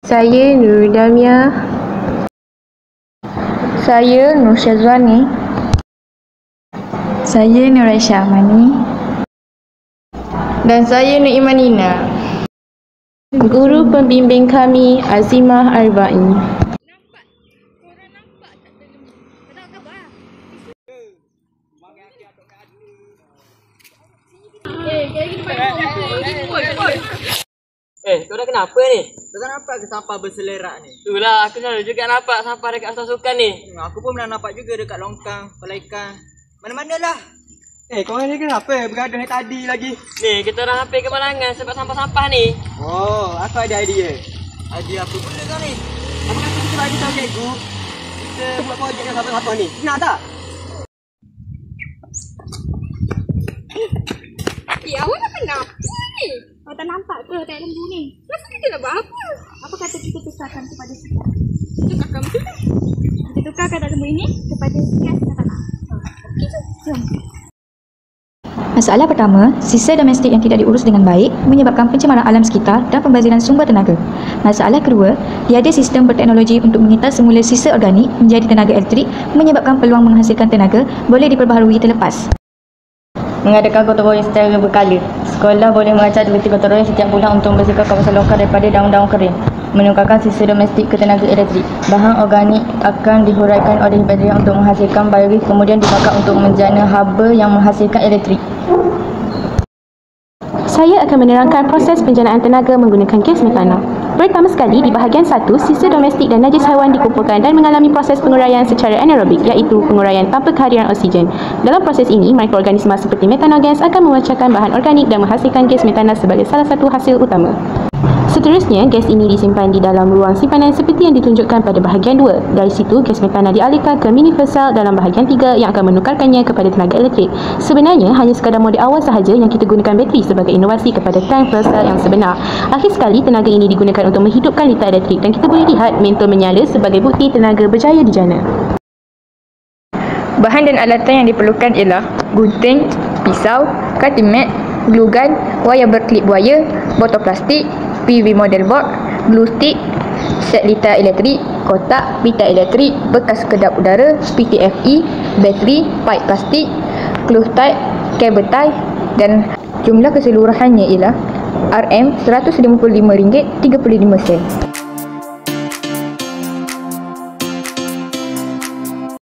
Saya Nur Damia. Saya Nur Syazwani. Saya Nur Aisyah Amani. Dan saya Nur Imanina. Guru pembimbing kami Azimah Arba'i. Korang kenapa ni? Korang nampak ke sampah berselerak ni? Itulah, aku selalu juga nampak sampah dekat sukan ni. Aku pun pernah nampak juga dekat longkang, pelaikan. Mana-mana lah. Korang ni kenapa bergaduh yang tadi lagi? Ni, kita orang hampir kemalangan sebab sampah-sampah ni. Oh, aku ada idea. Idea apa pula kau ni? Apa kata kita bagi tahu cikgu, kita buat projek dengan sampah-sampah ni. Nak tak? Awak nak kenapa ni? Awak tak nampak ke tak lembu ni? Kenapa kita nak buat apa? Apa kata kita tukarkan kepada sikat? Tukarkan betul tak? Kita tukarkan tak lembu ini kepada sikat katalah. Okey tu. Jom. Masalah pertama, sisa domestik yang tidak diurus dengan baik menyebabkan pencemaran alam sekitar dan pembaziran sumber tenaga. Masalah kedua, tiada sistem berteknologi untuk mengitar semula sisa organik menjadi tenaga elektrik menyebabkan peluang menghasilkan tenaga boleh diperbaharui terlepas. Mengadakan gotong royong secara berkala. Sekolah boleh mengacak aktiviti gotong royong setiap bulan untuk membersihkan kawasan longkang daripada daun-daun kering. Menukarkan sisa domestik ke tenaga elektrik. Bahan organik akan dihuraikan oleh bateria untuk menghasilkan biogas, kemudian dibakar untuk menjana haba yang menghasilkan elektrik. Saya akan menerangkan proses penjanaan tenaga menggunakan gas metana. Pertama sekali, di bahagian 1, sisa domestik dan najis haiwan dikumpulkan dan mengalami proses penguraian secara anaerobik, iaitu penguraian tanpa kehadiran oksigen. Dalam proses ini, mikroorganisma seperti metanogens akan memancarkan bahan organik dan menghasilkan gas metana sebagai salah satu hasil utama. Seterusnya, gas ini disimpan di dalam ruang simpanan seperti yang ditunjukkan pada bahagian 2. Dari situ, gas metana dialihkan ke mini fuel cell dalam bahagian 3 yang akan menukarkannya kepada tenaga elektrik. Sebenarnya, hanya sekadar model awal sahaja yang kita gunakan bateri sebagai inovasi kepada tank fuel cell yang sebenar. Akhir sekali, tenaga ini digunakan untuk menghidupkan litar elektrik dan kita boleh lihat mentol menyala sebagai bukti tenaga berjaya dijana. Bahan dan alatan yang diperlukan ialah gunting, pisau, cutting mat, glue gun, wayar berklip buaya, botol plastik, PV model board, glue stick, set litar elektrik, kotak, pita elektrik, bekas kedap udara, PTFE, bateri, pipe plastik, close tie, kabel tie dan jumlah keseluruhannya ialah RM RM155.35.